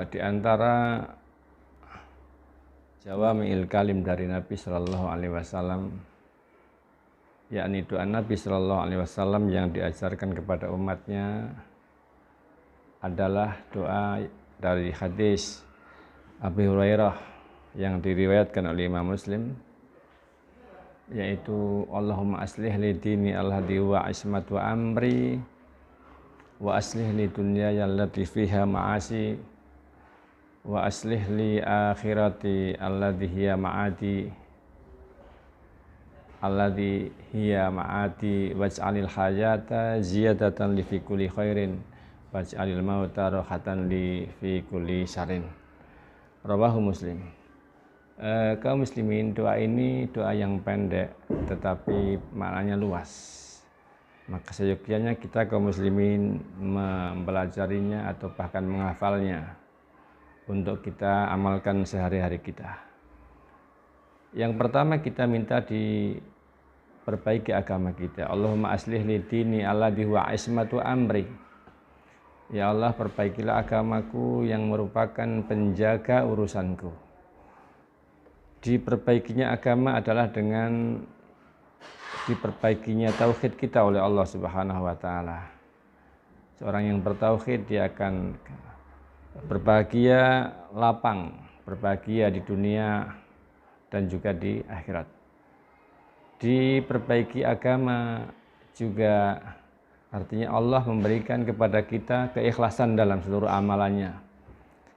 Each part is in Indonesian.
Di antara jawami'il kalim dari Nabi Shallallahu Alaihi Wasallam, yakni doa Nabi Shallallahu Alaihi Wasallam yang diajarkan kepada umatnya adalah doa dari hadis Abu Hurairah yang diriwayatkan oleh Imam Muslim, yaitu Allahumma aslih li dini alladhi wa ismatu amri wa aslih li dunyaya allati fiha ma'asi wa aslih li akhirati alladhi hiya ma'ati waj'alil hayata ziyadatan li fi kulli khairin waj'alil mauta rahatan li fi kulli syarrin. Rawahu Muslim. Kaum muslimin, doa ini doa yang pendek tetapi maknanya luas. Maka seyogyanya kita kaum muslimin mempelajarinya atau bahkan menghafalnya untuk kita amalkan sehari-hari kita. Yang pertama, kita minta diperbaiki agama kita. Allahumma aslih li dini alladhi huwa ismatu amri. Ya Allah, perbaikilah agamaku yang merupakan penjaga urusanku. Diperbaikinya agama adalah dengan diperbaikinya tauhid kita oleh Allah Subhanahu wa taala. Seorang yang bertauhid dia akan berbahagia lapang, berbahagia di dunia dan juga di akhirat. Diperbaiki agama juga artinya Allah memberikan kepada kita keikhlasan dalam seluruh amalannya.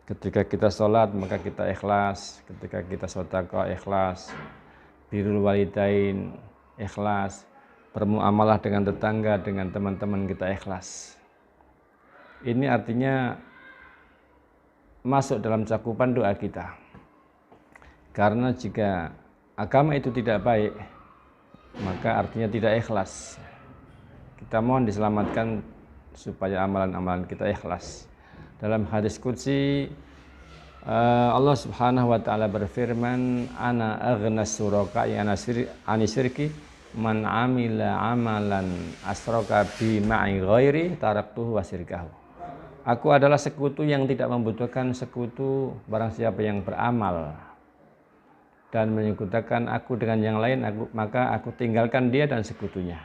Ketika kita sholat maka kita ikhlas, ketika kita sedekah ikhlas, birrul walidain ikhlas, bermuamalah dengan tetangga, dengan teman-teman kita ikhlas. Ini artinya masuk dalam cakupan doa kita. Karena jika agama itu tidak baik, maka artinya tidak ikhlas. Kita mohon diselamatkan supaya amalan-amalan kita ikhlas. Dalam hadis qudsi Allah Subhanahu wa taala berfirman, ana aghnas suraka'i ani syirki man amila amalan asraka bi ma'i ghairi taraktuhu wa syirkahu. Aku adalah sekutu yang tidak membutuhkan sekutu. Barang siapa yang beramal dan menyekutukan aku dengan yang lain, maka aku tinggalkan dia dan sekutunya.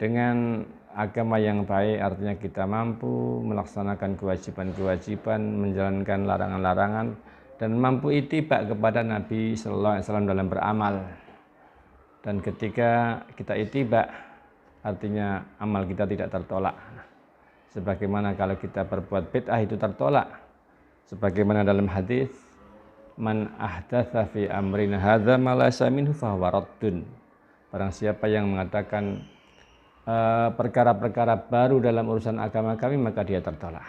Dengan agama yang baik artinya kita mampu melaksanakan kewajiban-kewajiban, menjalankan larangan-larangan, dan mampu ittiba kepada Nabi Sallallahu Alaihi Wasallam dalam beramal. Dan ketika kita ittiba artinya amal kita tidak tertolak. Sebagaimana kalau kita berbuat bid'ah itu tertolak. Sebagaimana dalam hadis, man ahdatsa fi amrina hadza ma laysa minhu fa huwa raddun. Barang siapa yang mengatakan perkara-perkara baru dalam urusan agama kami, maka dia tertolak.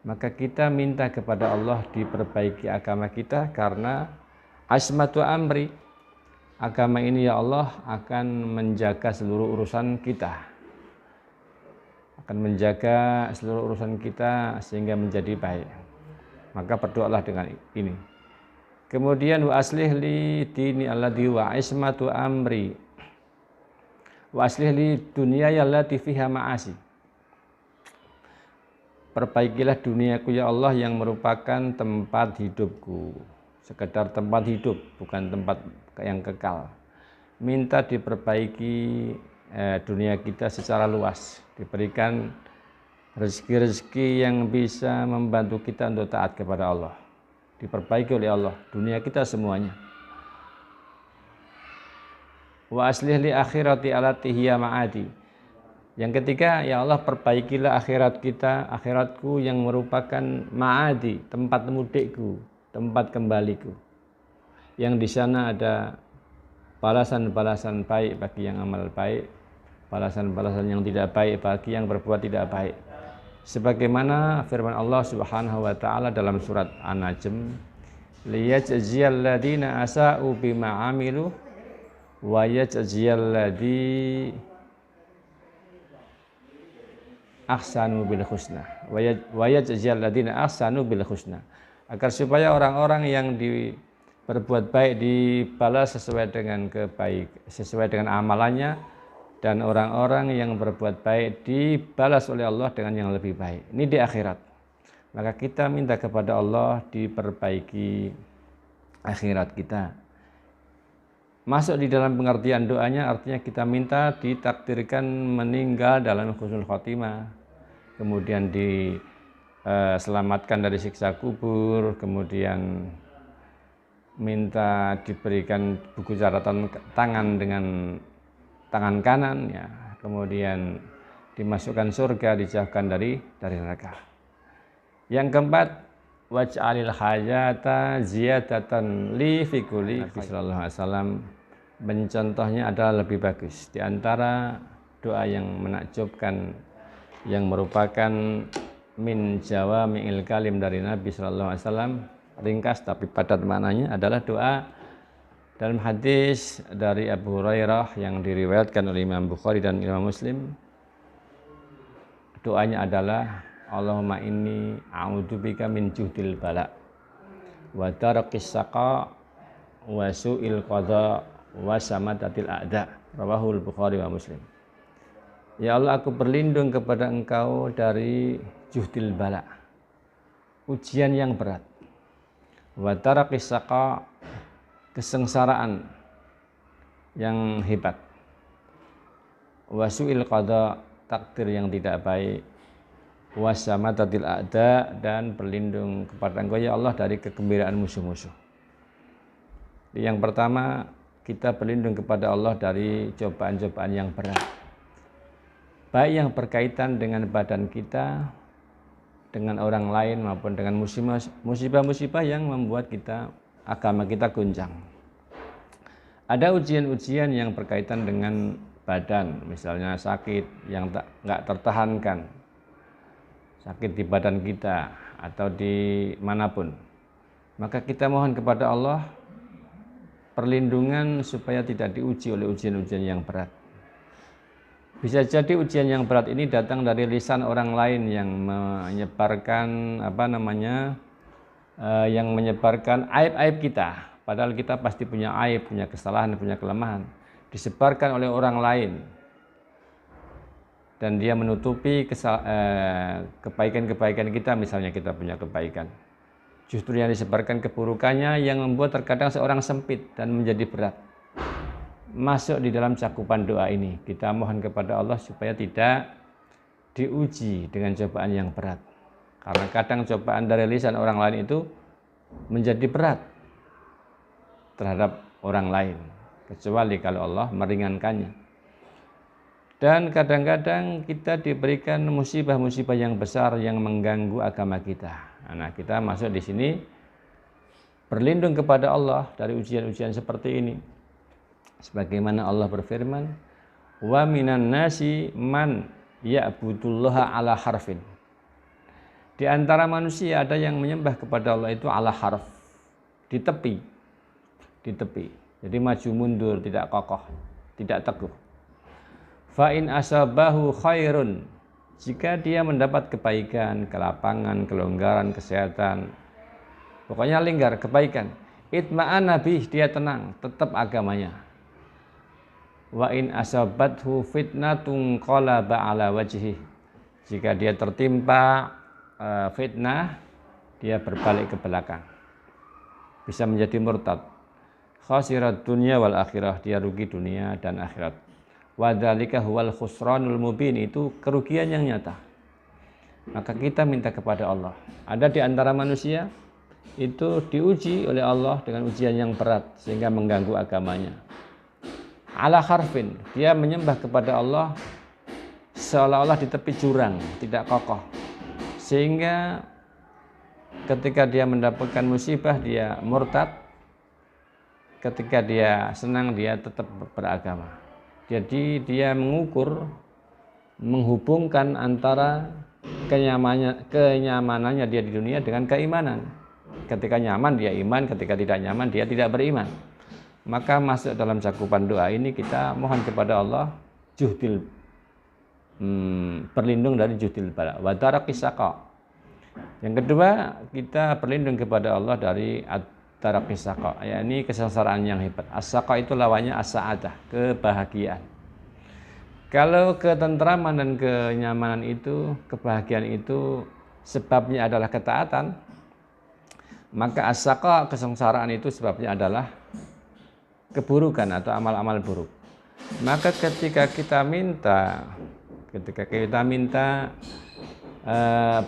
Maka kita minta kepada Allah diperbaiki agama kita karena asmatu amri, agama ini ya Allah akan menjaga seluruh urusan kita, akan menjaga seluruh urusan kita sehingga menjadi baik. Maka berdoalah dengan ini. Kemudian wa aslih li dini alladhi wa ismatu amri wa aslih li dunyaya allati fiha ma'asi. Perbaikilah duniaku ya Allah yang merupakan tempat hidupku. Sekedar tempat hidup, bukan tempat yang kekal. Minta diperbaiki dunia kita secara luas, diberikan rezeki-rezeki yang bisa membantu kita untuk taat kepada Allah. Diperbaiki oleh Allah dunia kita semuanya. Wa aslih li akhirati allati hiya ma'adi. Yang ketiga, ya Allah perbaikilah akhirat kita, akhiratku yang merupakan ma'adi, tempat mudikku, tempat kembaliku. Yang di sana ada balasan-balasan baik bagi yang amal baik, balasan-balasan yang tidak baik bagi yang berbuat tidak baik. Sebagaimana firman Allah Subhanahu wa taala dalam surat An-Najm, liyajziyal ladzina asa'u bima 'amilu wa yajziyal ladzi ahsanu bil husna wa yajziyal ladzina ahsanu bil husna, agar supaya orang-orang yang berbuat baik dibalas sesuai dengan amalannya, dan orang-orang yang berbuat baik dibalas oleh Allah dengan yang lebih baik. Ini di akhirat. Maka kita minta kepada Allah diperbaiki akhirat kita. Masuk di dalam pengertian doanya artinya kita minta ditakdirkan meninggal dalam husnul khotimah, kemudian diselamatkan dari siksa kubur, kemudian minta diberikan buku catatan tangan dengan tangan kanan, ya, kemudian dimasukkan surga, dijauhkan dari neraka. Yang keempat, waj'alil hajata ziyadatan li fi kulli sallallahu alaihi wasallam. Mencontohnya adalah lebih bagus. Di antara doa yang menakjubkan, yang merupakan min jawami'il kalim dari Nabi sallallahu alaihi wasallam, ringkas tapi padat maknanya, adalah doa dalam hadis dari Abu Hurairah yang diriwayatkan oleh Imam Bukhari dan Imam Muslim. Doanya adalah Allahumma inni a'udzubika min juhdil bala wa daraqis saqa wa su'il qada wa samatatil a'da. Rawahul Bukhari wa Muslim. Ya Allah, aku berlindung kepada Engkau dari juhdil bala, ujian yang berat, wa daraqis saqa, kesengsaraan yang hebat, wa su'il qada, takdir yang tidak baik, wasamatatil a'da, dan berlindung kepada Engkau ya Allah dari kegembiraan musuh-musuh. Yang pertama, kita berlindung kepada Allah dari cobaan-cobaan yang berat, baik yang berkaitan dengan badan kita, dengan orang lain, maupun dengan musibah-musibah yang membuat agama kita goncang. Ada ujian-ujian yang berkaitan dengan badan, misalnya sakit yang nggak tertahankan, sakit di badan kita atau di manapun, maka kita mohon kepada Allah perlindungan supaya tidak diuji oleh ujian-ujian yang berat. Bisa jadi ujian yang berat ini datang dari lisan orang lain yang menyebarkan yang menyebarkan aib-aib kita, padahal kita pasti punya aib, punya kesalahan, punya kelemahan, disebarkan oleh orang lain, dan dia menutupi kebaikan-kebaikan kita. Misalnya kita punya kebaikan, justru yang disebarkan keburukannya yang membuat terkadang seorang sempit dan menjadi berat. Masuk di dalam cakupan doa ini, kita mohon kepada Allah supaya tidak diuji dengan cobaan yang berat, karena kadang cobaan dari lisan orang lain itu menjadi berat terhadap orang lain, kecuali kalau Allah meringankannya. Dan kadang-kadang kita diberikan musibah-musibah yang besar yang mengganggu agama kita. Nah, kita masuk di sini berlindung kepada Allah dari ujian-ujian seperti ini. Sebagaimana Allah berfirman, "Wa minan nasi man ya'budullaha ala harfin." Di antara manusia ada yang menyembah kepada Allah itu ala harf, di tepi. Jadi maju mundur, tidak kokoh, tidak teguh. Fa in asabahu khairun, jika dia mendapat kebaikan, kelapangan, kelonggaran, kesehatan, pokoknya linggar kebaikan, itma'anna bih, dia tenang, tetap agamanya. Wa in asabathu fitnatun qalaba ala wajhi, jika dia tertimpa fitnah, dia berbalik ke belakang, bisa menjadi murtad. Khasirat dunya wal akhirah, dia rugi dunia dan akhirat. Wa dzalika huwal khusranul mubin, itu kerugian yang nyata. Maka kita minta kepada Allah. Ada di antara manusia itu diuji oleh Allah dengan ujian yang berat sehingga mengganggu agamanya. Ala harfin, dia menyembah kepada Allah seolah-olah di tepi jurang, tidak kokoh, sehingga ketika dia mendapatkan musibah dia murtad, ketika dia senang dia tetap beragama. Jadi dia menghubungkan antara kenyamanannya dia di dunia dengan keimanan. Ketika nyaman dia iman, ketika tidak nyaman dia tidak beriman. Maka masuk dalam cakupan doa ini kita mohon kepada Allah berlindung dari juhdil bala wa daraqis saqa. Yang kedua, kita berlindung kepada Allah dari daraqis saqa, yakni kesengsaraan yang hebat. As-saqa itu lawannya as-sa'adah, kebahagiaan. Kalau ketentraman dan kenyamanan itu, kebahagiaan itu sebabnya adalah ketaatan, maka as-saqa, kesengsaraan itu sebabnya adalah keburukan atau amal-amal buruk. Maka ketika kita minta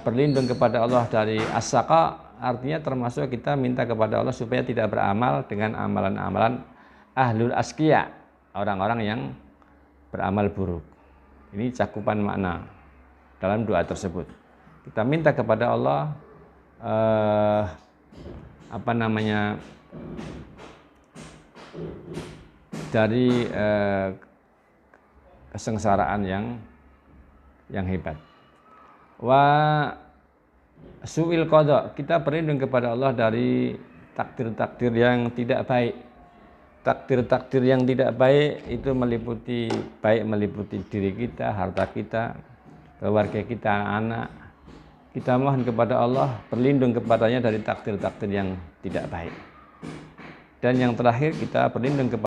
berlindung kepada Allah dari as-saqa, artinya termasuk kita minta kepada Allah supaya tidak beramal dengan amalan-amalan ahlul asqiya, orang-orang yang beramal buruk. Ini cakupan makna dalam doa tersebut. Kita minta kepada Allah dari kesengsaraan yang hebat. Wa su'il qada, kita berlindung kepada Allah dari takdir-takdir yang tidak baik. Takdir-takdir yang tidak baik itu meliputi diri kita, harta kita, keluarga kita, anak. Kita mohon kepada Allah berlindung kepadanya dari takdir-takdir yang tidak baik. Dan yang terakhir, kita berlindung kepada